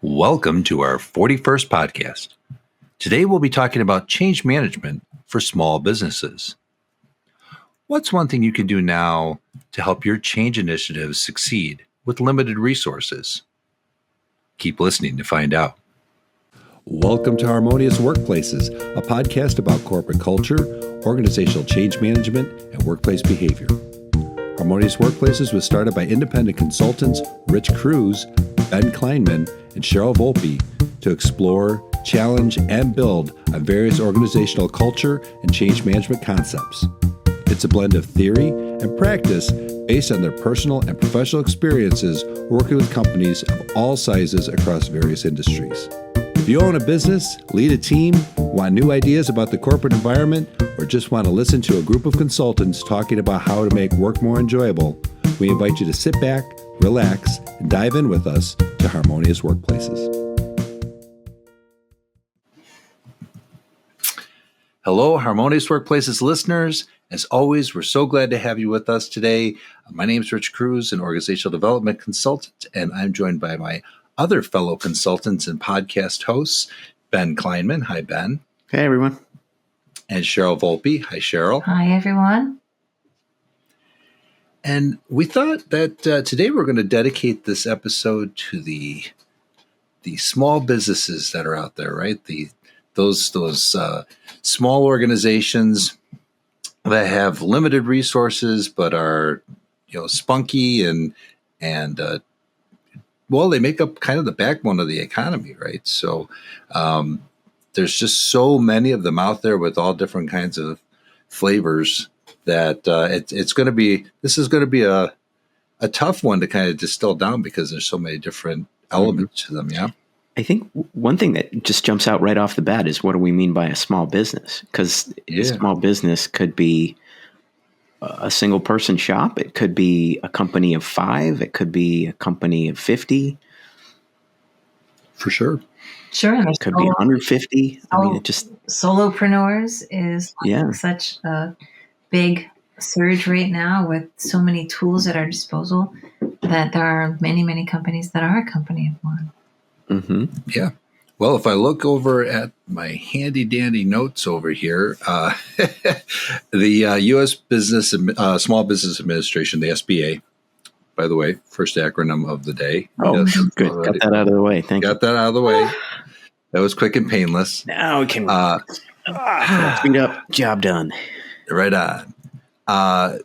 Welcome to our 41st podcast. Today we'll be talking about change management for small businesses. What's one thing you can do now to help your change initiatives succeed with limited resources? Keep listening to find out. Welcome to Harmonious Workplaces, a podcast about corporate culture, organizational change management, and workplace behavior. Harmonious Workplaces was started by independent consultants Rich Cruz, Ben Kleinman, and Cheryl Volpe to explore, challenge, and build on various organizational culture and change management concepts. It's a blend of theory and practice based on their personal and professional experiences working with companies of all sizes across various industries. If you own a business, lead a team, want new ideas about the corporate environment, or just want to listen to a group of consultants talking about how to make work more enjoyable, we invite you to sit back, relax, and dive in with us to Harmonious Workplaces. Hello, Harmonious Workplaces listeners. As always, we're so glad to have you with us today. My name is Rich Cruz, an organizational development consultant, and I'm joined by my other fellow consultants and podcast hosts, Ben Kleinman. Hi, Ben. Hey, everyone. And Cheryl Volpe. Hi, Cheryl. Hi, everyone. And we thought that today we're going to dedicate this episode to the small businesses that are out there, right? Those small organizations that have limited resources but are spunky and they make up kind of the backbone of the economy, right? So there's just so many of them out there with all different kinds of flavors that this is going to be a tough one to kind of distill down because there's so many different elements to them. Yeah. I think one thing that just jumps out right off the bat is what do we mean by a small business? Because a small business could be a single person shop. It could be a company of 5. It could be a company of 50. For sure. Sure. And it could be 150. I mean, it just solopreneurs is such a big surge right now with so many tools at our disposal that there are many, many companies that are a company of one. Mm-hmm. Yeah. Well, if I look over at my handy dandy notes over here, the U.S. Small Business Administration, the SBA, by the way, first acronym of the day. Oh, good. Got that out of the way. Thank you. Got that out of the way. That was quick and painless. Now we can speed up. Job done. Right on.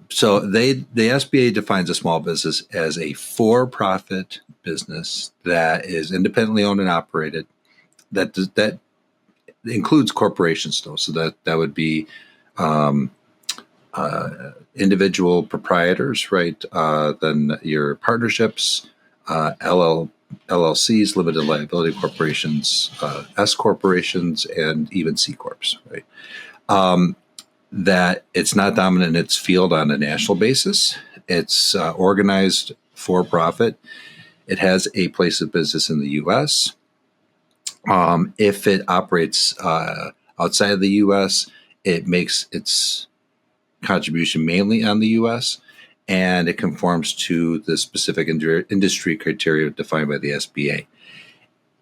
So the SBA defines a small business as a for-profit business that is independently owned and operated. That includes corporations, though. So that would be individual proprietors, right? Then your partnerships, LLCs, limited liability corporations, S corporations, and even C corps, right? That it's not dominant in its field on a national basis. It's organized for profit. It has a place of business in the U.S. If it operates outside of the U.S., it makes its contribution mainly on the U.S., and it conforms to the specific industry criteria defined by the SBA.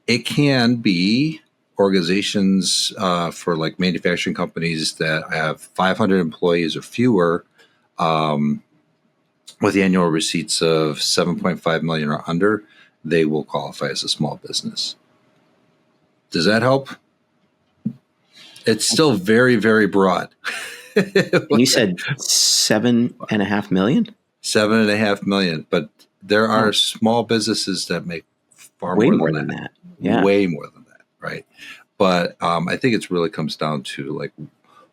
It can be organizations for like manufacturing companies that have 500 employees or fewer with annual receipts of 7.5 million or under. They will qualify as a small business. Does that help? It's still very, very broad. You said 7.5 million? 7.5 million, but there are small businesses that make way more than that. Yeah. Way more than that, right? But I think it really comes down to like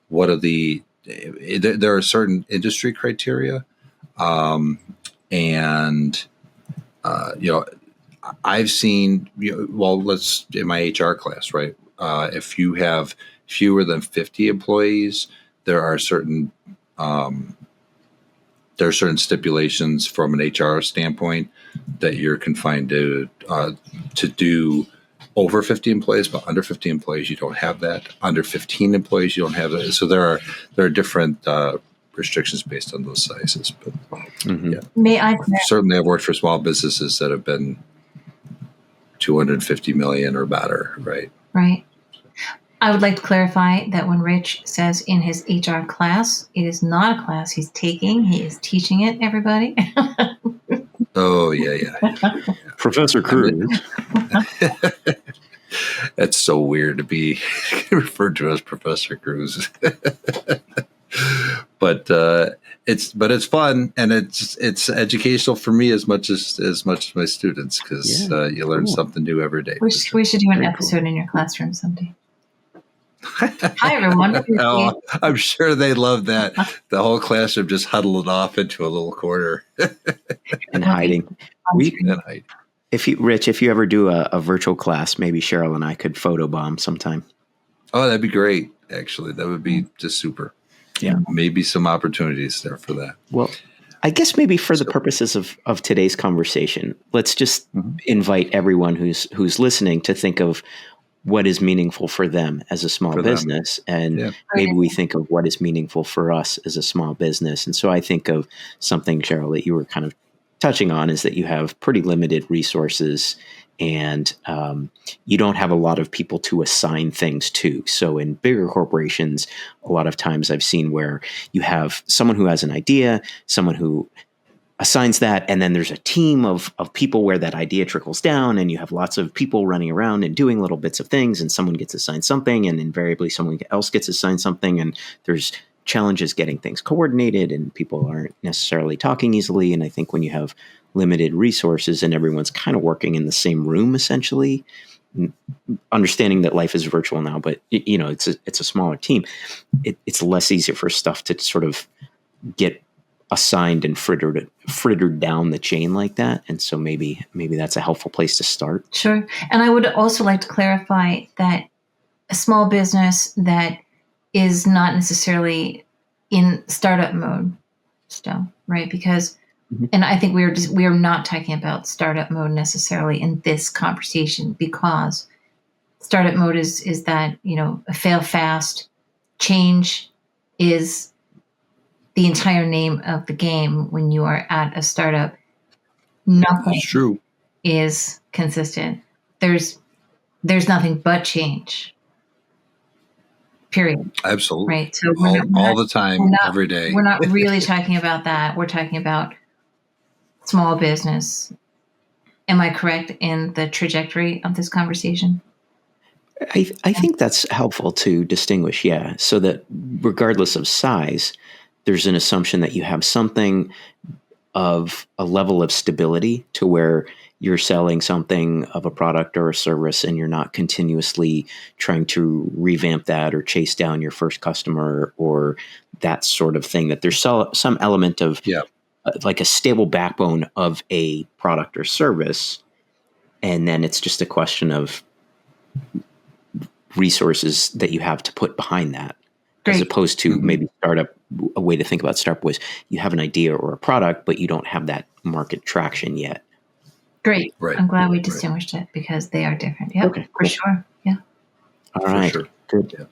what are there are certain industry criteria, I've seen, in my HR class, right? If you have fewer than 50 employees, there are certain stipulations from an HR standpoint that you're confined to do over 50 employees, but under 50 employees, you don't have that. Under 15 employees, you don't have that. So there are different restrictions based on those sizes. But May I certainly I've worked for small businesses that have been 250 million or better, right? Right. I would like to clarify that when Rich says in his HR class, it is not a class he's taking. He is teaching it, everybody. Oh, yeah. Professor Cruz. That's so weird to be referred to as Professor Cruz. But it's fun, and it's educational for me as much as my students, because you learn something new every day. We should do an episode in your classroom someday. Hi, everyone. Oh, I'm sure they love that. The whole classroom just huddled off into a little corner and hiding. If you ever do a virtual class, maybe Cheryl and I could photobomb sometime. Oh, that'd be great. Actually, that would be just super. Yeah, maybe some opportunities there for that. Well, I guess maybe for the purposes of today's conversation, let's just invite everyone who's listening to think of what is meaningful for them as a small business. And maybe we think of what is meaningful for us as a small business. And so I think of something, Cheryl, that you were kind of touching on, is that you have pretty limited resources, and you don't have a lot of people to assign things to. So in bigger corporations, a lot of times I've seen where you have someone who has an idea, someone who assigns that, and then there's a team of people where that idea trickles down, and you have lots of people running around and doing little bits of things, and someone gets assigned something, and invariably someone else gets assigned something, and there's challenges getting things coordinated, and people aren't necessarily talking easily. And I think when you have limited resources and everyone's kind of working in the same room, essentially, understanding that life is virtual now, but it's a smaller team, it's less easier for stuff to sort of get assigned and frittered down the chain like that. And so maybe that's a helpful place to start. Sure. And I would also like to clarify that a small business that is not necessarily in startup mode still, right? Because, and I think we are not talking about startup mode necessarily in this conversation, because startup mode is that, a fail fast. Change is the entire name of the game when you are at a startup. Nothing is consistent. There's nothing but change. Period. Absolutely. Right. So all the time, every day. We're not really talking about that. We're talking about small business. Am I correct in the trajectory of this conversation? I think that's helpful to distinguish. Yeah. So that regardless of size, there's an assumption that you have something of a level of stability to where you're selling something of a product or a service, and you're not continuously trying to revamp that or chase down your first customer or that sort of thing, that there's some element of like a stable backbone of a product or service. And then it's just a question of resources that you have to put behind that. As opposed to maybe a way to think about startup was you have an idea or a product, but you don't have that market traction yet. Great. Right. I'm glad we distinguished it, because they are different. Yeah, okay, for sure. Yeah. All right. Sure. Good. Yeah.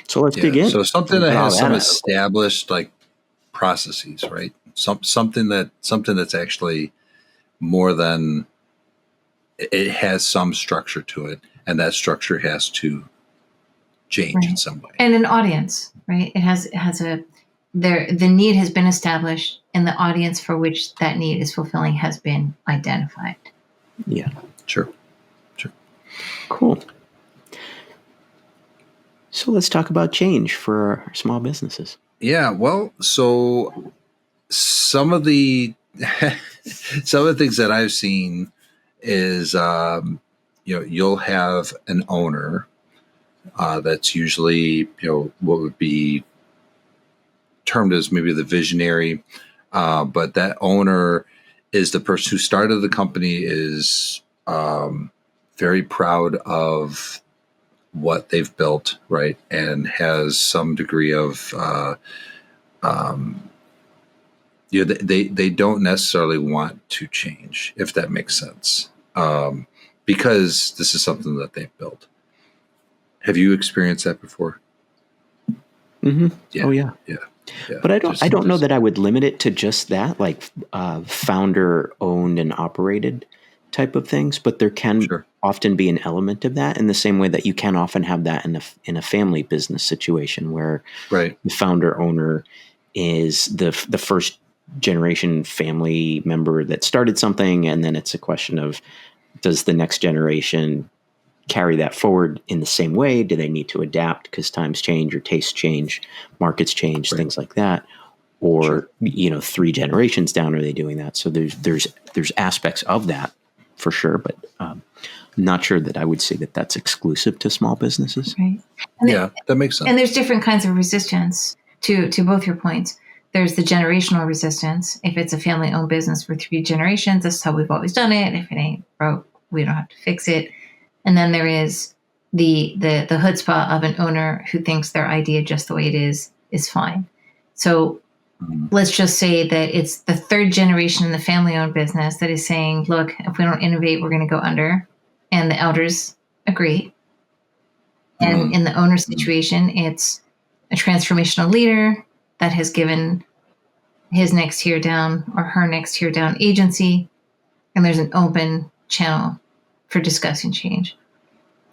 So let's dig in. So something that has some established processes, right? Something that's actually more than, it has some structure to it, and that structure has to change in some way. And an audience, right? It has the need has been established, and the audience for which that need is fulfilling has been identified. Yeah. Sure. Cool. So let's talk about change for our small businesses. Yeah. Well, so some of the things that I've seen is, you'll have an owner that's usually, what would be termed as maybe the visionary, but that owner is the person who started the company, is very proud of what they've built, right, and has some degree of, they don't necessarily want to change, if that makes sense, because this is something that they've built. Have you experienced that before? Mm-hmm. Yeah. Oh yeah. But I don't know that I would limit it to just that, like founder owned and operated type of things, but there can often be an element of that in the same way that you can often have that in a family business situation where the founder owner is the first generation family member that started something, and then it's a question of, does the next generation carry that forward in the same way? Do they need to adapt because times change or tastes change, markets change, things like that? Or, 3 generations down, are they doing that? So there's aspects of that for sure, but not sure that I would say that that's exclusive to small businesses. Right. That makes sense. And there's different kinds of resistance to both your points. There's the generational resistance. If it's a family-owned business for 3 generations, this is how we've always done it. If it ain't broke, we don't have to fix it. And then there is the chutzpah of an owner who thinks their idea just the way it is fine. So let's just say that it's the 3rd generation in the family-owned business that is saying, look, if we don't innovate, we're going to go under. And the elders agree. And in the owner situation, it's a transformational leader that has given his next tier down or her next tier down agency. And there's an open channel for discussing change.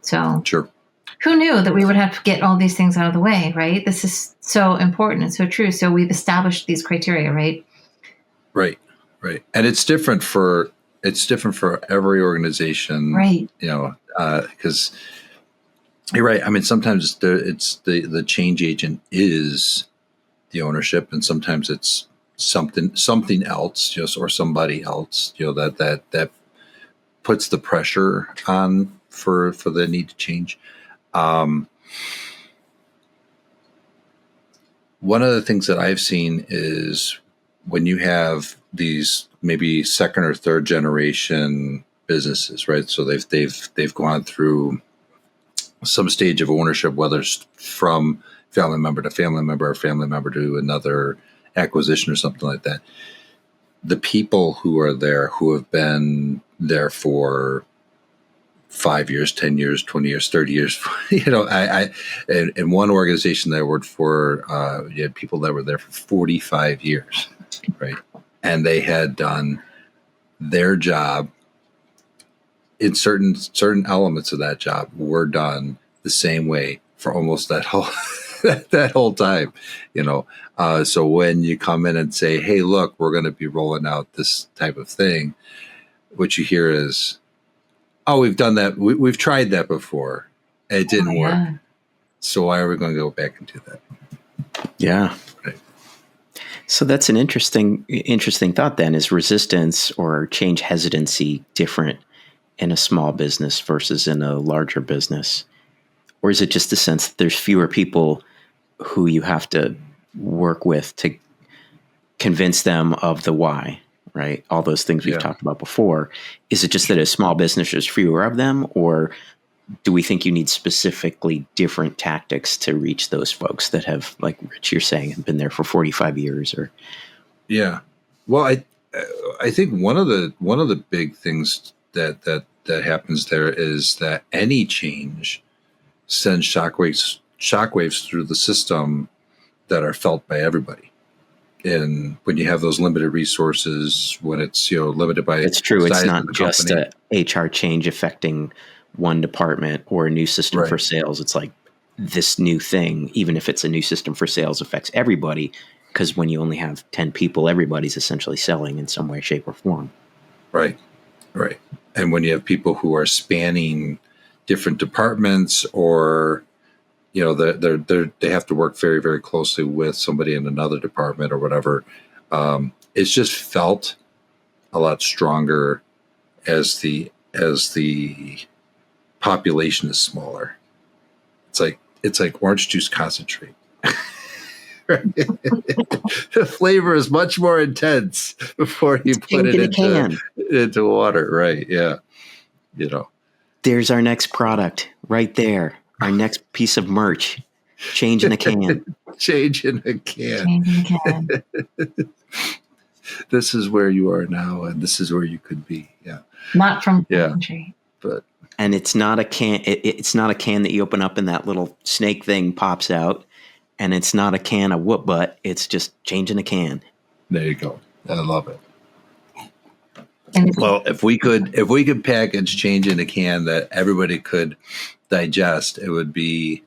So who knew that we would have to get all these things out of the way, right? This is so important and so true. So we've established these criteria, right? Right. And it's different for every organization, right? Because you're right. I mean, sometimes it's the change agent is the ownership, and sometimes it's something else, or somebody else, that puts the pressure on for the need to change. One of the things that I've seen is when you have these maybe 2nd or 3rd generation businesses, right? So they've gone through some stage of ownership, whether it's from family member to family member or family member to another acquisition or something like that. The people who are there, who have been there for 5 years, 10 years, 20 years, 30 years, in one organization that I worked for, you had people that were there for 45 years, right? And they had done their job in certain elements of that job were done the same way for almost that whole that whole time, So when you come in and say, "Hey, look, we're going to be rolling out this type of thing," what you hear is, "Oh, we've done that. We've tried that before. It didn't work. So why are we going to go back and do that?" Yeah. Right. So that's an interesting thought then. Is resistance or change hesitancy different in a small business versus in a larger business? Or is it just a sense that there's fewer people who you have to work with to convince them of the why, right? All those things we've talked about before. Is it just that a small business, there's fewer of them? Or do we think you need specifically different tactics to reach those folks that have, like Rich, you're saying, have been there for 45 years? Or Well, I think one of the big things that happens there is that any change sends shockwaves through the system that are felt by everybody. And when you have those limited resources, when it's limited by it's true, it's not just a HR change affecting one department or a new system for sales. It's like this new thing, even if it's a new system for sales, affects everybody, because when you only have 10 people, everybody's essentially selling in some way, shape, or form. Right. And when you have people who are spanning different departments, or they have to work very, very closely with somebody in another department or whatever, it's just felt a lot stronger as the population is smaller. It's like orange juice concentrate. The flavor is much more intense before you put it into water, right? Yeah, There's our next product right there. Our next piece of merch. Change in a can. Change in a can. This is where you are now, and this is where you could be. Yeah, not from the country, and it's not a can. It's not a can that you open up and that little snake thing pops out. And it's not a can of whoop butt. It's just changing a can. There you go. I love it. And Well, if we could package change in a can that everybody could digest, it would be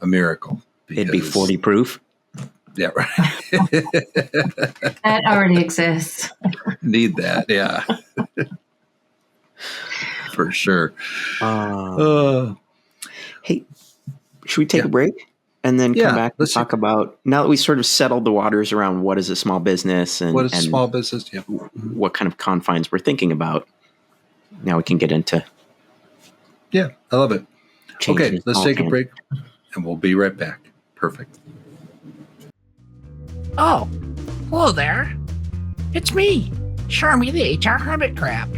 a miracle. It'd be 40 proof. Yeah, right. that already exists. Need that, yeah. For sure. Hey, should we take a break and then come back and talk about, now that we sort of settled the waters around what is a small business and what is a small business? Yeah. What kind of confines we're thinking about. Now we can get into. Yeah, I love it. Okay, let's take a break and we'll be right back. Perfect. Oh, hello there. It's me, Charmy the HR Hermit Crab,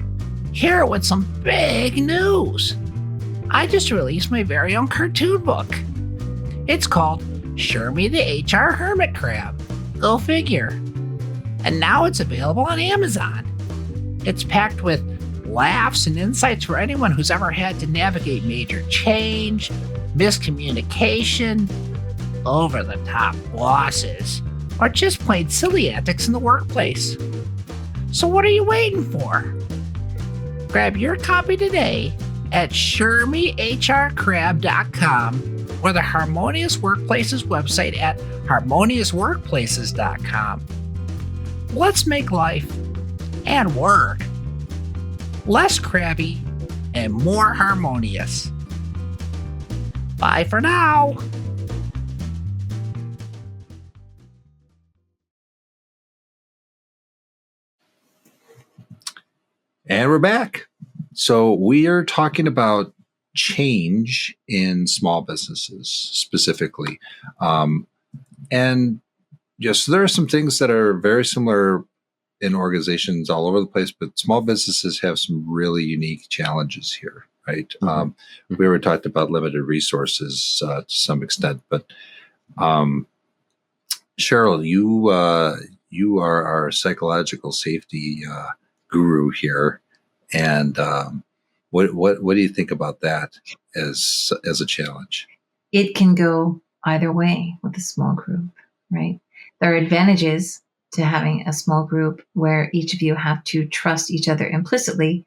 here with some big news. I just released my very own cartoon book. It's called Charmy the HR Hermit Crab. Go figure. And now it's available on Amazon. It's packed with laughs and insights for anyone who's ever had to navigate major change, miscommunication, over-the-top bosses, or just plain silly antics in the workplace. So what are you waiting for? Grab your copy today at ShermyHRCrab.com or the Harmonious Workplaces website at HarmoniousWorkplaces.com. Let's make life and work less crabby and more harmonious. Bye for now. And we're back. So we are talking about change in small businesses specifically. And yes, there are some things that are very similar in organizations all over the place, but small businesses have some really unique challenges here, right? Mm-hmm. We already talked about limited resources to some extent, but Cheryl, you are our psychological safety guru here, and what do you think about that as a challenge? It can go either way with a small group, right? There are advantages to having a small group where each of you have to trust each other implicitly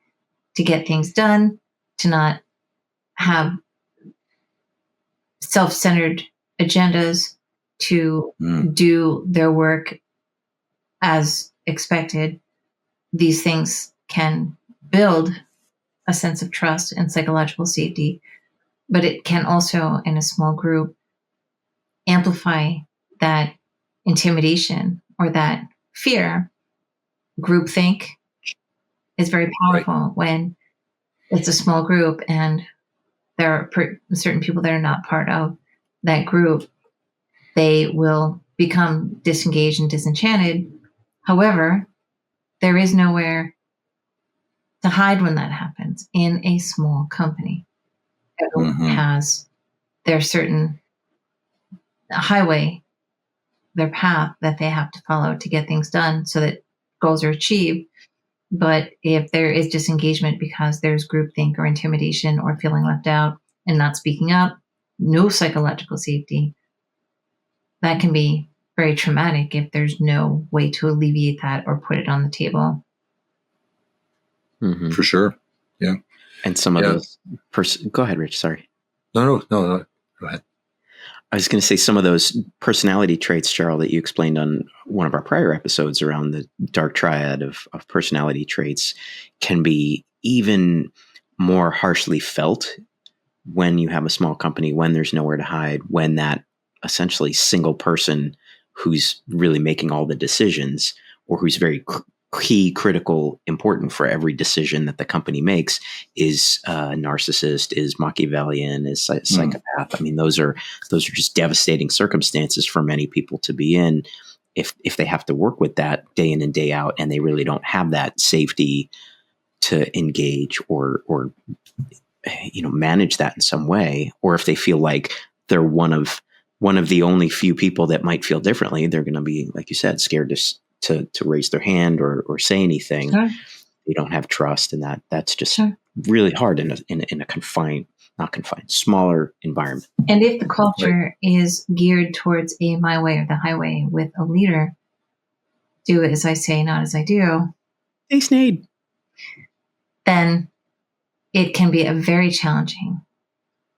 to get things done, to not have self-centered agendas, to do their work as expected. These things can build a sense of trust and psychological safety, but it can also, in a small group, amplify that intimidation or that fear. Groupthink is very powerful when it's a small group and there are certain people that are not part of that group. They will become disengaged and disenchanted. However, there is nowhere to hide when that happens in a small company. Everyone has their certain highway, their path that they have to follow to get things done so that goals are achieved. But if there is disengagement because there's groupthink or intimidation or feeling left out and not speaking up, no psychological safety, that can be very traumatic if there's no way to alleviate that or put it on the table. For sure. Yeah. And some of those go ahead, Rich. Sorry. No. Go ahead. I was going to say some of those personality traits, Cheryl, that you explained on one of our prior episodes around the dark triad of personality traits can be even more harshly felt when you have a small company, when there's nowhere to hide, when that essentially single person who's really making all the decisions or who's very key, critical, important for every decision that the company makes is a narcissist, is Machiavellian, is psychopath. I mean, those are just devastating circumstances for many people to be in if they have to work with that day in and day out, and they really don't have that safety to engage or manage that in some way, or if they feel like they're one of the only few people that might feel differently, they're going to be, like you said, scared to raise their hand or say anything. Sure. They don't have trust, and that's just really hard in a smaller environment. And if the culture is geared towards a my way or the highway with a leader, do as I say, not as I do. Hey, Sneed. then it can be a very challenging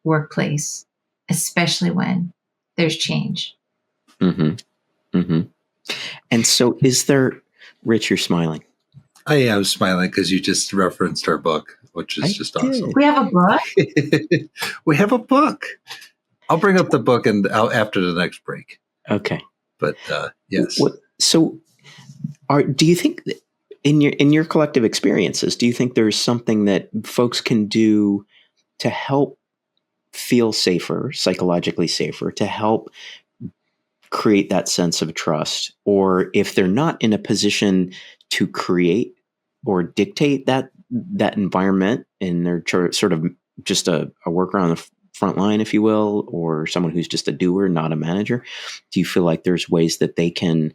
workplace, especially when there's change. Mm-hmm. Mm-hmm. And so is there, Rich, you're smiling. I am smiling because you just referenced our book, which is just awesome. We have a book? We have a book. I'll bring up the book after the next break. Okay. But yes. So do you think that in your collective experiences, do you think there's something that folks can do to help feel safer, psychologically safer, to help create that sense of trust? Or if they're not in a position to create or dictate that environment, and they're sort of just a worker on the front line, if you will, or someone who's just a doer, not a manager, do you feel like there's ways that they can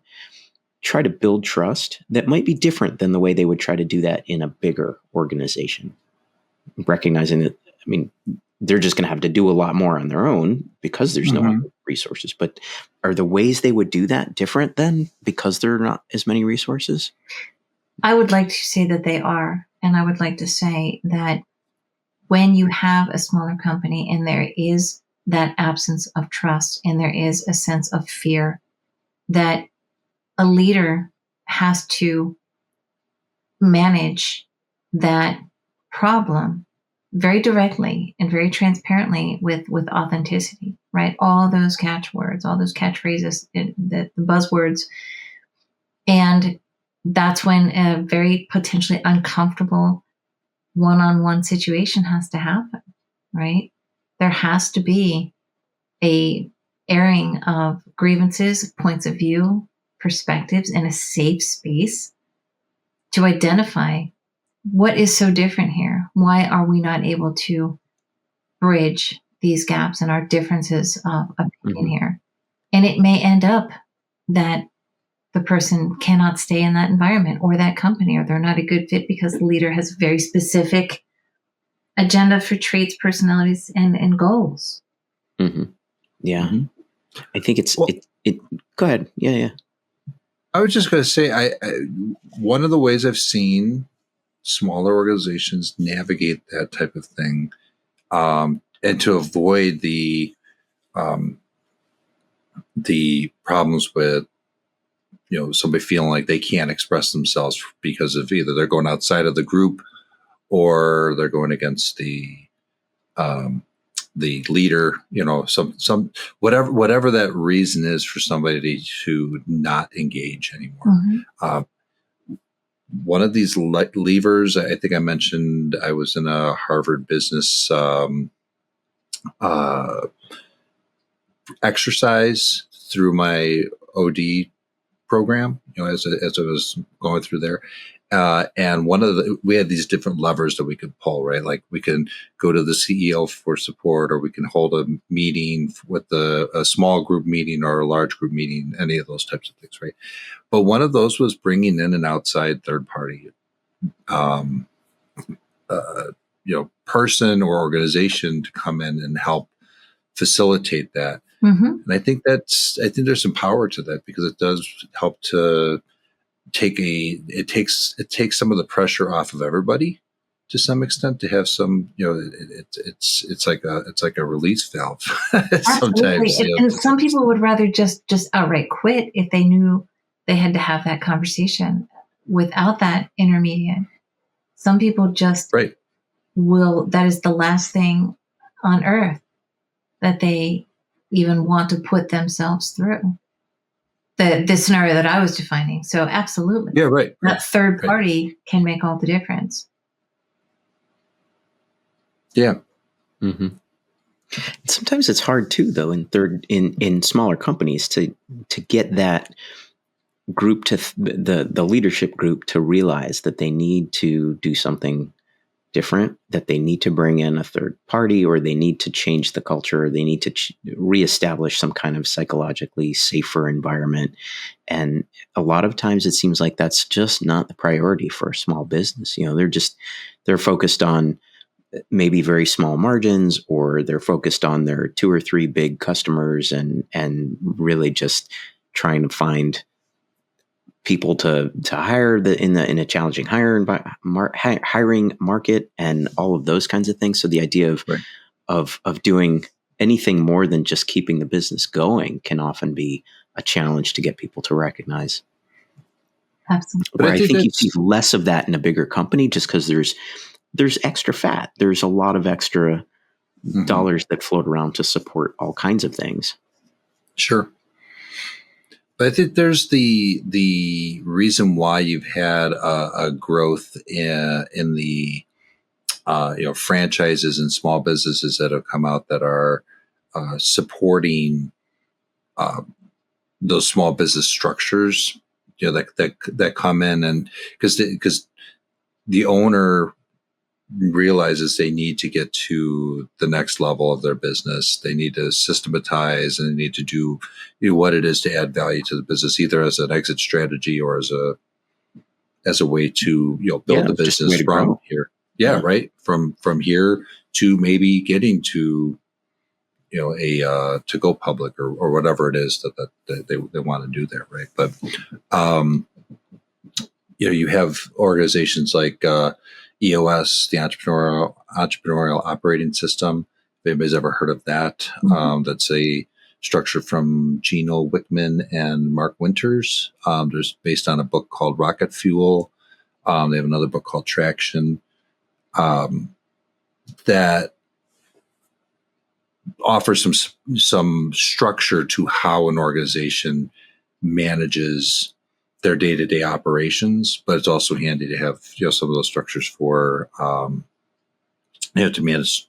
try to build trust that might be different than the way they would try to do that in a bigger organization? Recognizing that, I mean, they're just going to have to do a lot more on their own because there's no other resources. But are the ways they would do that different then because there are not as many resources? I would like to say that they are. And I would like to say that when you have a smaller company and there is that absence of trust and there is a sense of fear, that a leader has to manage that problem very directly and very transparently with authenticity, right? All those catchwords, all those catchphrases, the buzzwords. And that's when a very potentially uncomfortable one-on-one situation has to happen, right? There has to be a airing of grievances, points of view, perspectives in a safe space to identify what is so different here. Why are we not able to bridge these gaps and our differences of opinion here? And it may end up that the person cannot stay in that environment or that company, or they're not a good fit because the leader has a very specific agenda for traits, personalities, and goals. Mm-hmm. Yeah. Mm-hmm. I think it's, go ahead. Yeah. I was just going to say, I one of the ways I've seen smaller organizations navigate that type of thing, and to avoid the problems with, somebody feeling like they can't express themselves because of either they're going outside of the group or they're going against the leader, some whatever that reason is for somebody to not engage anymore. One of these levers, I think I mentioned, I was in a Harvard business exercise through my OD program, as I was going through there. And we had these different levers that we could pull, right? Like we can go to the CEO for support, or we can hold a meeting with a small group meeting or a large group meeting, any of those types of things, right? But one of those was bringing in an outside third party, person or organization to come in and help facilitate that. And I think there's some power to that, because it does help to it takes some of the pressure off of everybody to some extent, to have some, it's like a release valve sometimes. And some people would rather just outright quit if they knew they had to have that conversation without that intermediate. Some people just that is the last thing on earth that they even want to put themselves through. The scenario that I was defining. So absolutely. Yeah, right. That third party can make all the difference. Yeah. Mm-hmm. Sometimes it's hard too, though, in smaller companies to get that group to the leadership group to realize that they need to do something different, that they need to bring in a third party, or they need to change the culture, or they need to reestablish some kind of psychologically safer environment. And a lot of times it seems like that's just not the priority for a small business. They're focused on maybe very small margins, or they're focused on their 2 or 3 big customers and really just trying to find people to hire in a challenging hiring market and all of those kinds of things. So the idea of Right. of doing anything more than just keeping the business going can often be a challenge to get people to recognize. Absolutely. But Where I I think think you see that's less of that in a bigger company, just because there's extra fat. There's a lot of extra Mhm. dollars that float around to support all kinds of things. Sure. But I think there's the reason why you've had a growth in the franchises and small businesses that have come out that are supporting uh, those small business structures, that come in, and because the owner realizes they need to get to the next level of their business. They need to systematize and they need to do what it is to add value to the business, either as an exit strategy or as a way to build the Just a way business to from grow. here. Yeah, right. From here to maybe getting to a to go public or whatever it is that they want to do there, right? But you have organizations like EOS, the entrepreneurial operating system. If anybody's ever heard of that, that's a structure from Gino Wickman and Mark Winters. There's based on a book called Rocket Fuel. They have another book called Traction that offers some structure to how an organization manages their day-to-day operations, but it's also handy to have some of those structures for to manage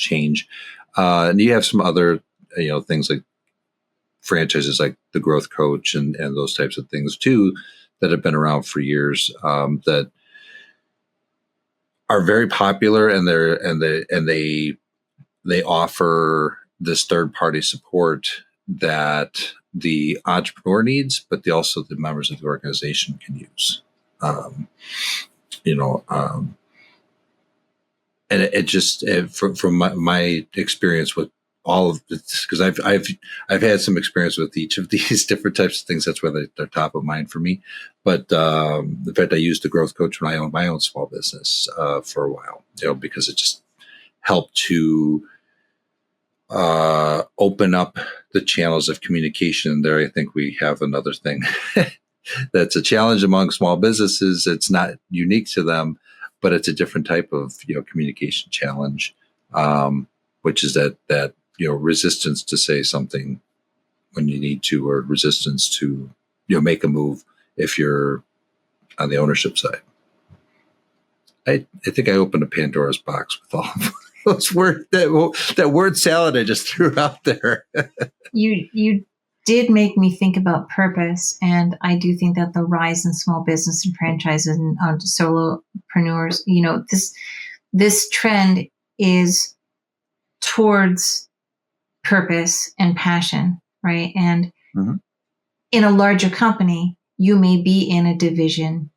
change. And you have some other things like franchises like the Growth Coach and those types of things too that have been around for years, that are very popular, and they offer this third-party support that the entrepreneur needs, but also the members of the organization can use. And it just from my experience with all of this, because I've had some experience with each of these different types of things. That's why they're top of mind for me. But in fact, I used the Growth Coach when I owned my own small business for a while, because it just helped to open up the channels of communication. There, I think we have another thing that's a challenge among small businesses. It's not unique to them, but it's a different type of communication challenge, which is that resistance to say something when you need to, or resistance to make a move if you're on the ownership side. I think I opened a Pandora's box with all of those words, that word salad I just threw out there. You did make me think about purpose, and I do think that the rise in small business and franchises and solopreneurs, this trend is towards purpose and passion, right? And Mhm. in a larger company, you may be in a division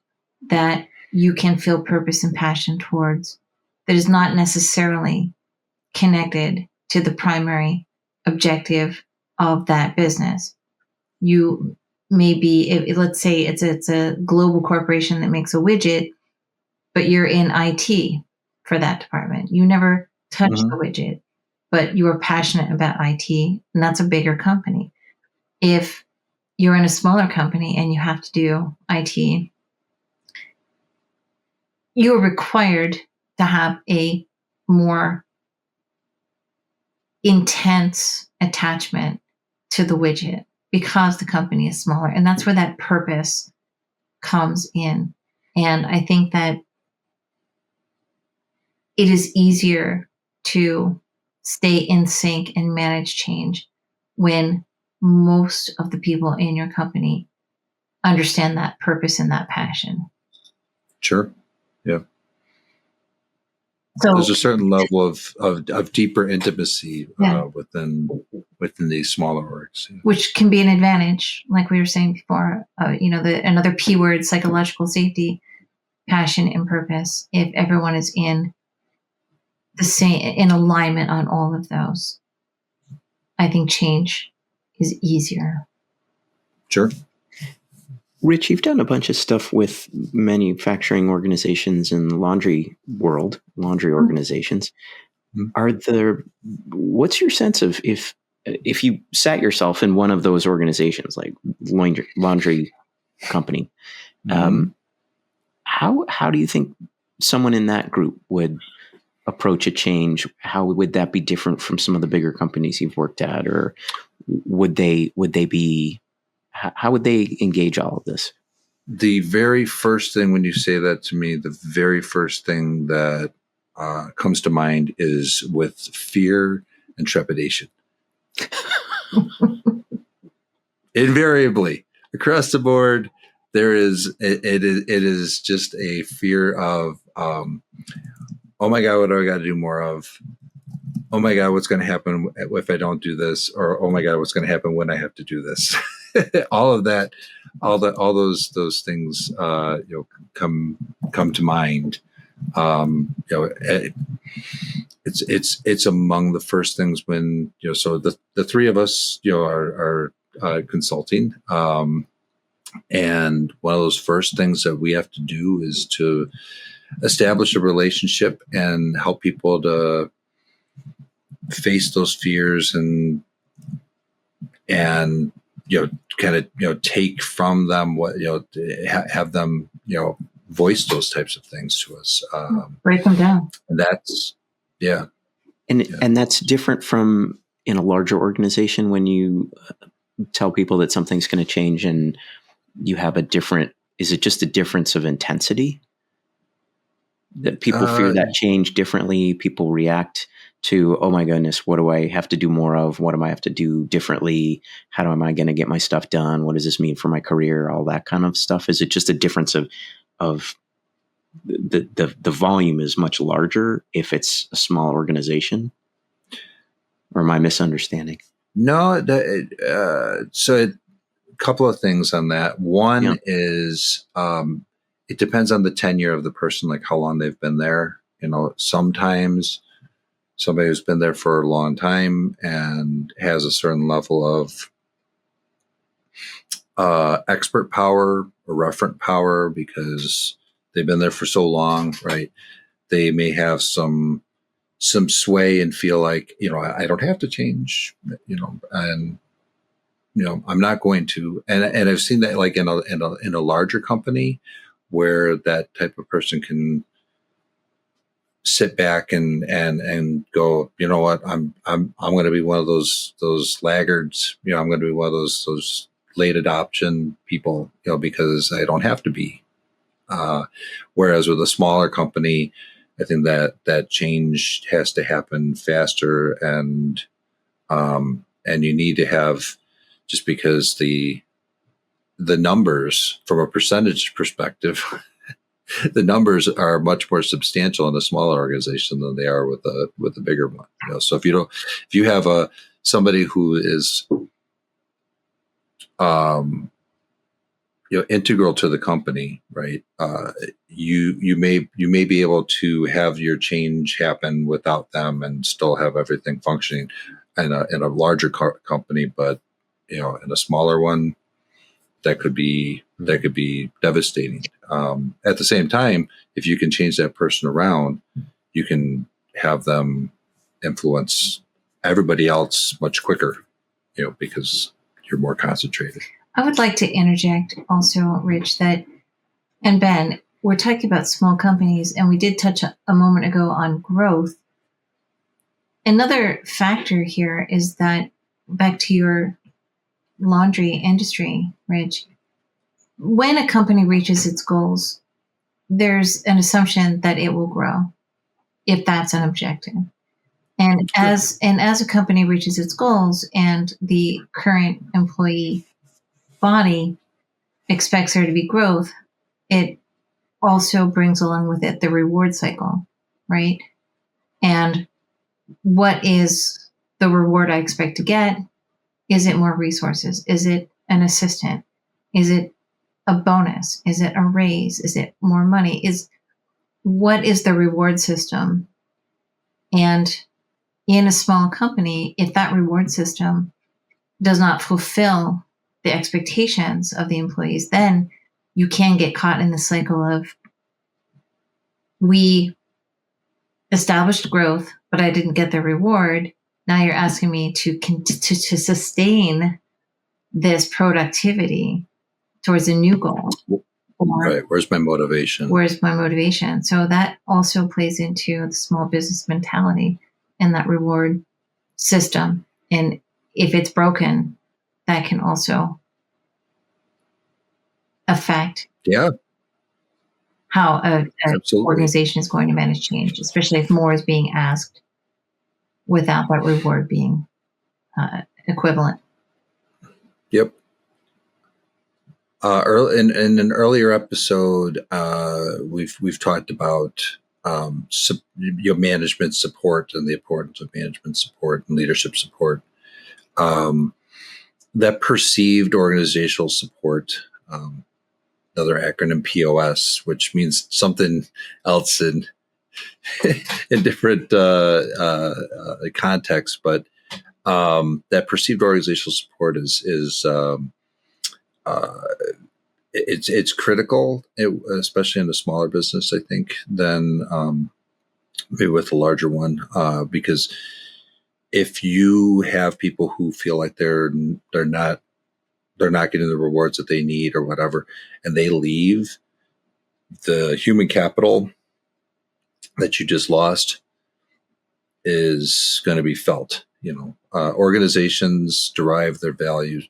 that you can feel purpose and passion towards that is not necessarily connected to the primary objective of that business. You may be, let's say it's a global corporation that makes a widget, but you're in IT for that department. You never touch the widget, but you are passionate about IT, and that's a bigger company. If you're in a smaller company and you have to do IT, you are required to have a more intense attachment to the widget because the company is smaller. And that's where that purpose comes in. And I think that it is easier to stay in sync and manage change when most of the people in your company understand that purpose and that passion. Sure. Yeah. So There's a certain level of deeper intimacy Yeah. within these smaller orgs. Yeah. which can be an advantage, like we were saying before. Another P word, psychological safety, passion, and purpose. If everyone is in alignment on all of those, I think change is easier. Sure. Rich, you've done a bunch of stuff with manufacturing organizations and laundry organizations. What's your sense of if you sat yourself in one of those organizations, like laundry company, how do you think someone in that group would approach a change? How would that be different from some of the bigger companies you've worked at, or would they be? How would they engage all of this? The very first thing, when you say that to me, the very first thing that comes to mind is with fear and trepidation. Invariably, across the board, there is it is just a fear of, oh my God, what do I got to do more of? Oh my God, what's going to happen if I don't do this? Or, oh my God, what's going to happen when I have to do this? All of that, all those things, come to mind. It's among the first things when, so the three of us, are consulting. And one of those first things that we have to do is to establish a relationship and help people to face those fears and kind of take from them what, have them, voice those types of things to us. Break them down. And that's, yeah. And that's different from in a larger organization when you tell people that something's going to change and you have is it just a difference of intensity? That people fear that change differently. People react to, oh my goodness, what do I have to do more of? What do I have to do differently? How am I going to get my stuff done? What does this mean for my career? All that kind of stuff. Is it just a difference of the volume is much larger if it's a small organization? Or am I misunderstanding? No, so a couple of things on that. One is, it depends on the tenure of the person, like how long they've been there. Sometimes somebody who's been there for a long time and has a certain level of expert power or referent power because they've been there for so long, right? They may have some sway and feel like, I don't have to change, and I'm not going to. And I've seen that like in a larger company where that type of person can sit back and go, you know what, I'm going to be one of those laggards. I'm going to be one of those late adoption people, because I don't have to be. Whereas with a smaller company, I think that change has to happen faster, and you need to have, just because the numbers from a percentage perspective, the numbers are much more substantial in a smaller organization than they are with a bigger one. So if you have somebody who is integral to the company, right? You may be able to have your change happen without them and still have everything functioning in a larger company, but in a smaller one, that could be devastating. At the same time, if you can change that person around, you can have them influence everybody else much quicker, because you're more concentrated. I would like to interject also, Rich, and Ben, we're talking about small companies, and we did touch a moment ago on growth. Another factor here is that, back to your laundry industry, Rich, when a company reaches its goals, there's an assumption that it will grow, if that's an objective. And as a company reaches its goals and the current employee body expects there to be growth, it also brings along with it the reward cycle, right? And what is the reward I expect to get? Is it more resources? Is it an assistant? Is it a bonus? Is it a raise? Is it more money? What is the reward system? And in a small company, if that reward system does not fulfill the expectations of the employees, then you can get caught in the cycle of, we established growth, but I didn't get the reward. Now you're asking me to sustain this productivity towards a new goal. Right. Where's my motivation? Where's my motivation? So that also plays into the small business mentality and that reward system. And if it's broken, that can also affect how an organization is going to manage change, especially if more is being asked without that reward being equivalent. Yep. Early in an earlier episode, we've talked about management support and the importance of management support and leadership support. That perceived organizational support, another acronym POS, which means something else in different contexts, but that perceived organizational support is it's critical, especially in a smaller business, I think, than maybe with a larger one, because if you have people who feel like they're not getting the rewards that they need or whatever, and they leave, the human capital that you just lost is going to be felt. Organizations derive their values.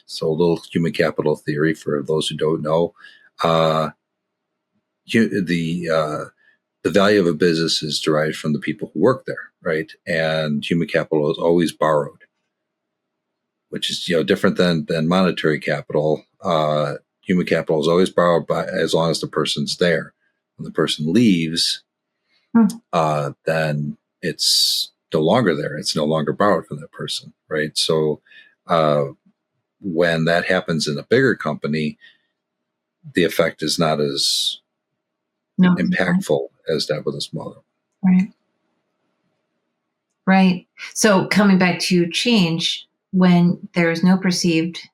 So a little human capital theory for those who don't know. The value of a business is derived from the people who work there, right? And human capital is always borrowed, which is different than monetary capital. Human capital is always borrowed as long as the person's there. When the person leaves, then it's no longer there. It's no longer borrowed from that person, right? So when that happens in a bigger company, the effect is not as impactful as that with a smaller. Right. So coming back to change, when there is no perceived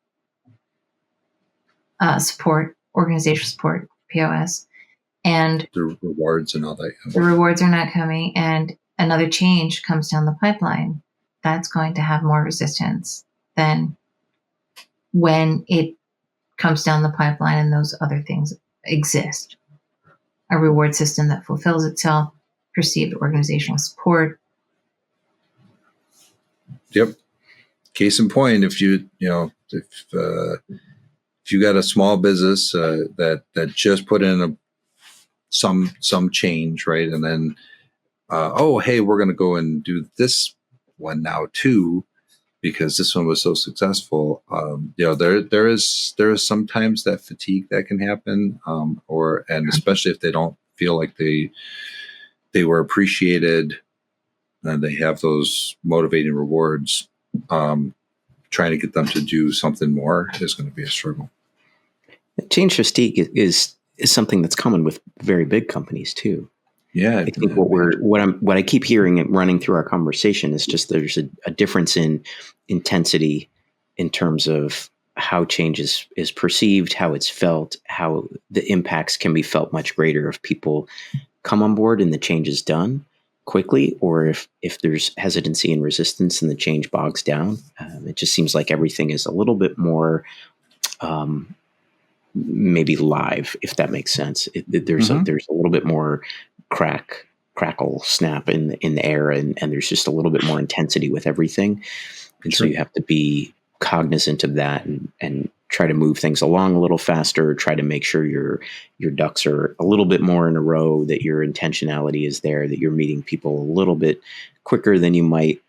support, organizational support, POS, and the rewards and all that. The rewards are not coming, and another change comes down the pipeline, that's going to have more resistance than when it comes down the pipeline and those other things exist. A reward system that fulfills itself, perceived organizational support. Yep. Case in point, if you got a small business that just put in some change, right, and then hey, we're going to go and do this one now too, because this one was so successful. There is sometimes that fatigue that can happen, and especially if they don't feel like they were appreciated and they have those motivating rewards. Trying to get them to do something more is going to be a struggle. Change fatigue is something that's common with very big companies too. Yeah, I think what I keep hearing and running through our conversation is just there's a difference in intensity in terms of how change is perceived, how it's felt, how the impacts can be felt much greater if people come on board and the change is done quickly, or if there's hesitancy and resistance and the change bogs down. It just seems like everything is a little bit more maybe live, if that makes sense. There's a little bit more crackle, snap in the air, and there's just a little bit more intensity with everything. And so you have to be cognizant of that and try to move things along a little faster, try to make sure your ducks are a little bit more in a row, that your intentionality is there, that you're meeting people a little bit quicker than you might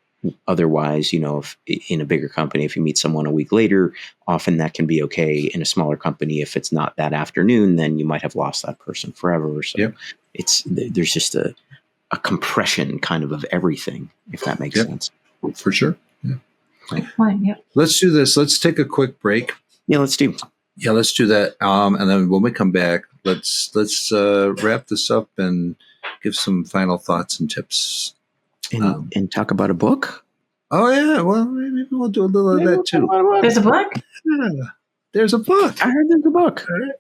otherwise. If in a bigger company, if you meet someone a week later, often that can be okay. In a smaller company, if it's not that afternoon, then you might have lost that person forever. So there's just a compression kind of everything, if that makes sense. For sure. Yeah. Right. Yep. Let's do this. Let's take a quick break. Yeah, let's do that. And then when we come back, let's wrap this up and give some final thoughts and tips. And talk about a book. Oh, yeah. Well, maybe we'll do a little of that too. There's a book? Yeah, there's a book. I heard there's a book. All right.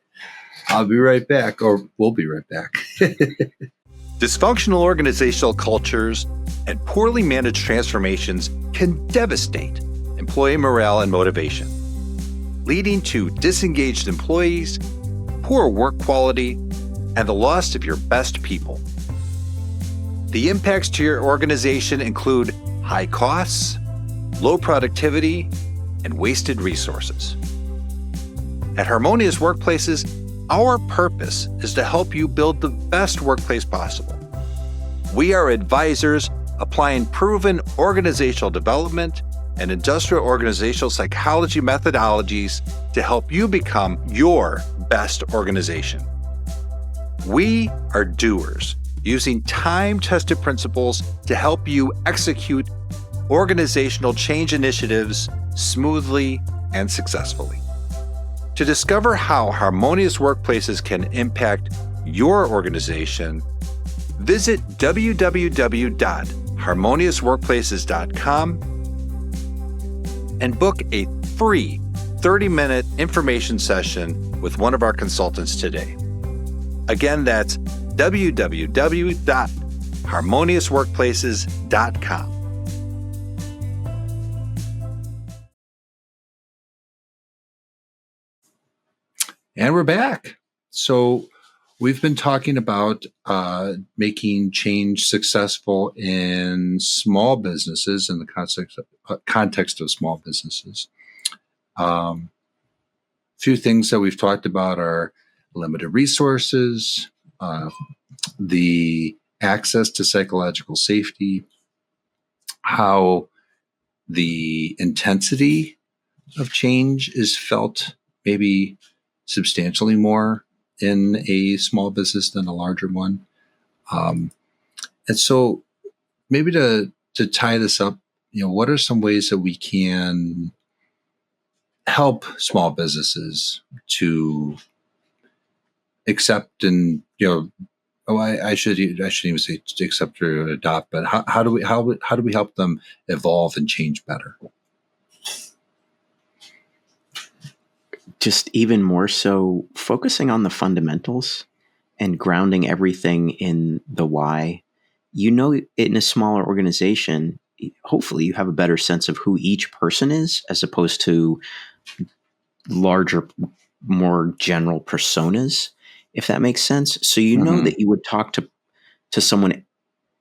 I'll be right back, or we'll be right back. Dysfunctional organizational cultures and poorly managed transformations can devastate employee morale and motivation, leading to disengaged employees, poor work quality, and the loss of your best people. The impacts to your organization include high costs, low productivity, and wasted resources. At Harmonious Workplaces, our purpose is to help you build the best workplace possible. We are advisors applying proven organizational development and industrial organizational psychology methodologies to help you become your best organization. We are doers, using time-tested principles to help you execute organizational change initiatives smoothly and successfully. To discover how Harmonious Workplaces can impact your organization, visit www.harmoniousworkplaces.com and book a free 30-minute information session with one of our consultants today. Again, that's www.harmoniousworkplaces.com. And we're back. So we've been talking about making change successful in small businesses in the context of small businesses. Few things that we've talked about are limited resources, the access to psychological safety, how the intensity of change is felt maybe substantially more in a small business than a larger one. And so maybe to tie this up, what are some ways that we can help small businesses to accept and, I shouldn't even say to accept or adopt, but how do we help them evolve and change better? Just even more so focusing on the fundamentals and grounding everything in the why. In a smaller organization, hopefully you have a better sense of who each person is as opposed to larger, more general personas, if that makes sense. So that you would talk to someone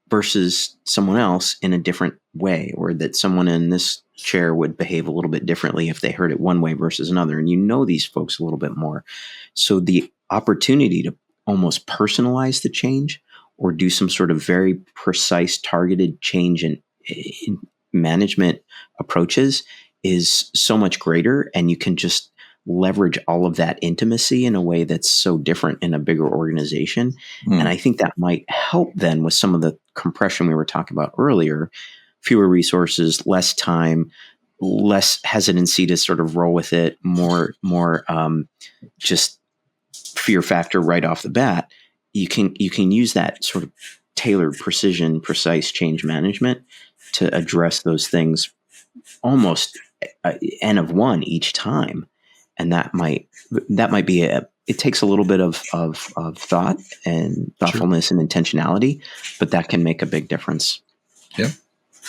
versus someone else in a different way, or that someone in this chair would behave a little bit differently if they heard it one way versus another. And these folks a little bit more. So the opportunity to almost personalize the change or do some sort of very precise targeted change in management approaches is so much greater. And you can just leverage all of that intimacy in a way that's so different in a bigger organization. And I think that might help then with some of the compression we were talking about earlier, fewer resources, less time, less hesitancy to sort of roll with it, more just fear factor right off the bat. You can use that sort of tailored precision, precise change management to address those things almost N of one each time. And that might be it takes a little bit of thought and thoughtfulness and intentionality, but that can make a big difference. Yeah,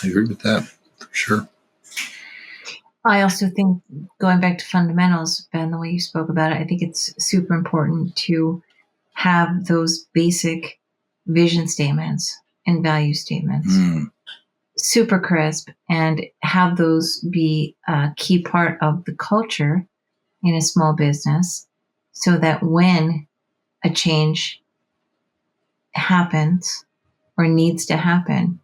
I agree with that for sure. I also think, going back to fundamentals, Ben, the way you spoke about it, I think it's super important to have those basic vision statements and value statements super crisp, and have those be a key part of the culture in a small business, so that when a change happens or needs to happen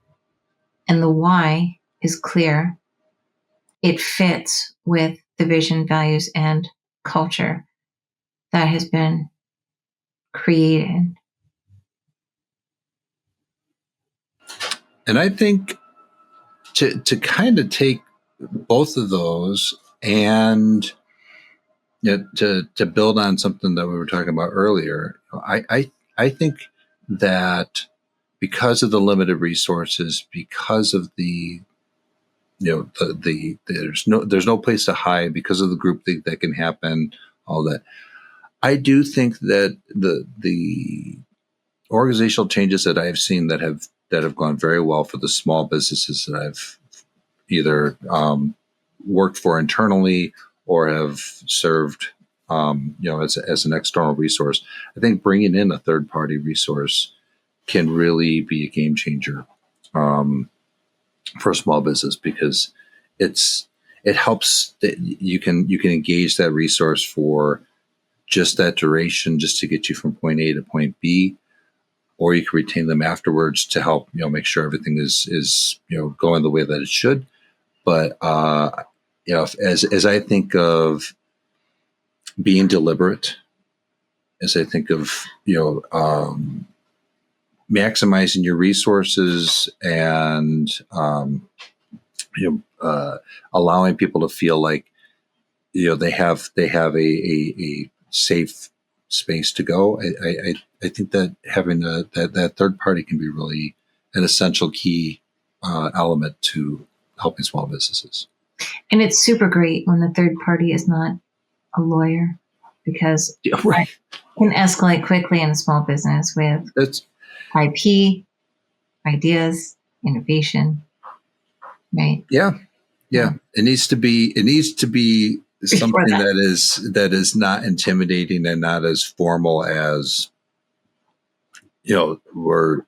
and the why is clear, it fits with the vision, values, and culture that has been created. And I think to kind of take both of those and to build on something that we were talking about earlier, I think that because of the limited resources, because of the there's no place to hide because of the groupthink that can happen. All that. I do think that the organizational changes that I've seen that have gone very well for the small businesses that I've either worked for internally or have served, as an external resource. I think bringing in a third party resource can really be a game changer for a small business, because it helps that you can engage that resource for just that duration, just to get you from point A to point B, or you can retain them afterwards to help make sure everything is going the way that it should. But as I think of being deliberate, as I think of maximizing your resources and allowing people to feel like they have a safe space to go. I think that having that third party can be really an essential key element to helping small businesses. And it's super great when the third party is not a lawyer, because Right. it can escalate quickly in a small business with IP, ideas, innovation. Right. Yeah. It needs to be something that is not intimidating and not as formal as we're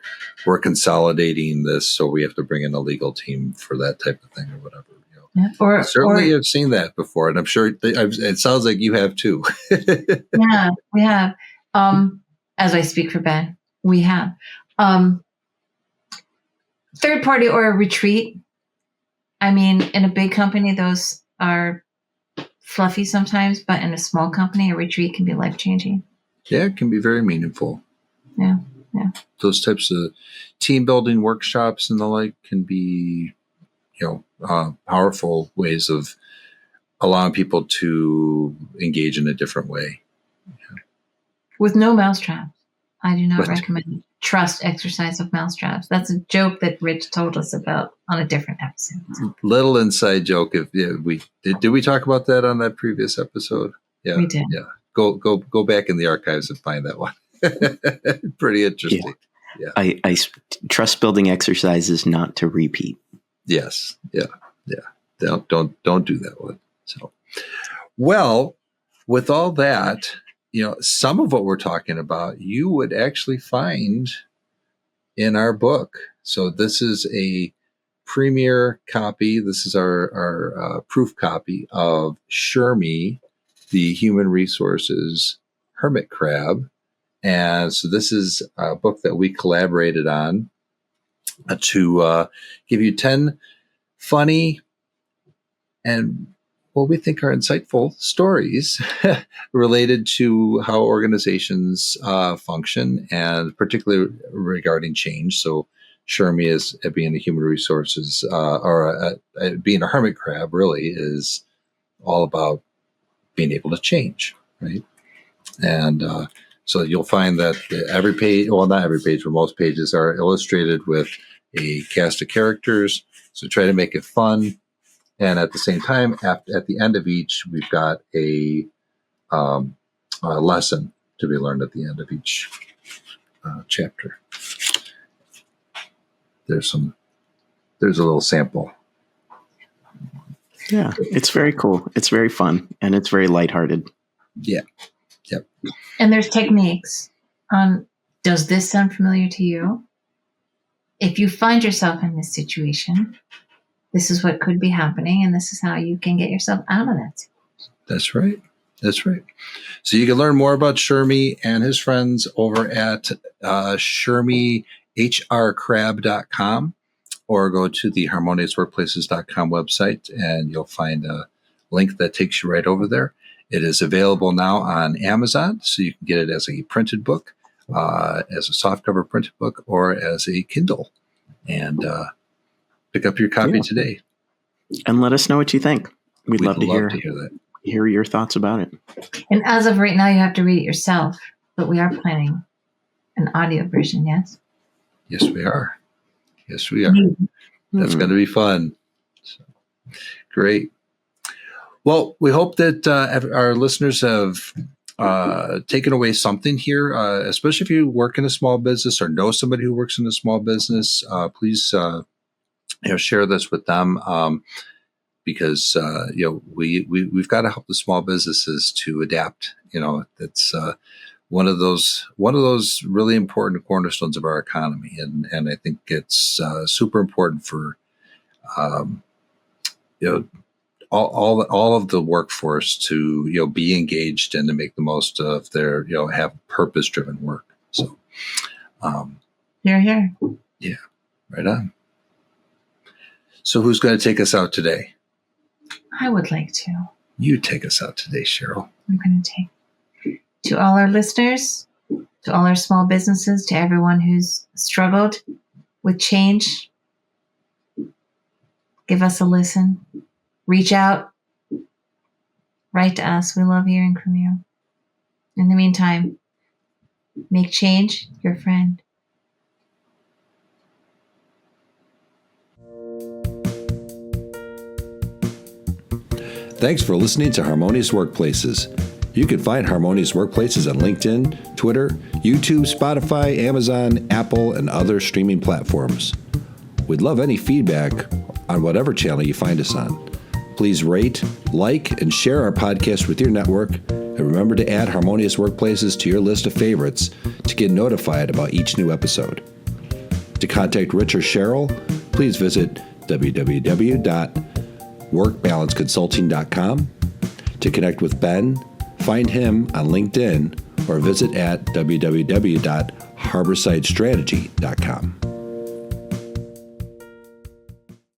consolidating this, so we have to bring in a legal team for that type of thing or whatever. Yeah. Certainly, I've seen that before, and I'm sure it sounds like you have too. Yeah, we have. As I speak for Ben, we have. Third party or a retreat. I mean, in a big company, those are fluffy sometimes, but in a small company, a retreat can be life-changing. Yeah, it can be very meaningful. Yeah. Those types of team building workshops and the like can be, powerful ways of allowing people to engage in a different way. With no mousetraps. I do not recommend trust exercise of mousetraps. That's a joke that Rich told us about on a different episode. Little inside joke. If did we talk about that on that previous episode? Yeah, we did. Yeah, go back in the archives and find that one. Pretty interesting. Yeah. I trust building exercises not to repeat. Yes. Yeah. Don't do that one. So, well, with all that, some of what we're talking about, you would actually find in our book. So this is a premier copy. This is our proof copy of Shermie, the Human Resources Hermit Crab. And so this is a book that we collaborated on to give you 10 funny and what we think are insightful stories related to how organizations function, and particularly regarding change. So Shermie, is being a human resources or being a hermit crab, really is all about being able to change, right? And so you'll find that every page, well, not every page, but most pages are illustrated with a cast of characters. So try to make it fun. And at the same time, at the end of each, we've got a lesson to be learned at the end of each chapter. There's a little sample. Yeah, it's very cool. It's very fun, and it's very lighthearted. Yeah. Yep. And there's techniques on, does this sound familiar to you? If you find yourself in this situation, this is what could be happening, and this is how you can get yourself out of that. That's right. So you can learn more about Shermie and his friends over at ShermieHRCrab.com, or go to the HarmoniousWorkplaces.com website, and you'll find a link that takes you right over there. It is available now on Amazon, so you can get it as a printed book, as a softcover printed book, or as a Kindle. And pick up your copy today. And let us know what you think. We'd love to hear that. Hear your thoughts about it. And as of right now, you have to read it yourself, but we are planning an audio version, yes? Yes, we are. That's going to be fun. So. Great. Well, we hope that our listeners have taken away something here, especially if you work in a small business or know somebody who works in a small business. Please, share this with them because we've got to help the small businesses to adapt. That's one of those really important cornerstones of our economy, and I think it's super important for all of the workforce to be engaged and to make the most of their have purpose driven work. So, Here. yeah, right on. So, who's going to take us out today? I would like to. You take us out today, Cheryl. I'm going to take to all our listeners, to all our small businesses, to everyone who's struggled with change. Give us a listen. Reach out. Write to us. We love hearing from you. In the meantime, make change your friend. Thanks for listening to Harmonious Workplaces. You can find Harmonious Workplaces on LinkedIn, Twitter, YouTube, Spotify, Amazon, Apple, and other streaming platforms. We'd love any feedback on whatever channel you find us on. Please rate, like, and share our podcast with your network, and remember to add Harmonious Workplaces to your list of favorites to get notified about each new episode. To contact Rich or Cheryl, please visit www.workbalanceconsulting.com. To connect with Ben, find him on LinkedIn or visit at www.harborsidestrategy.com.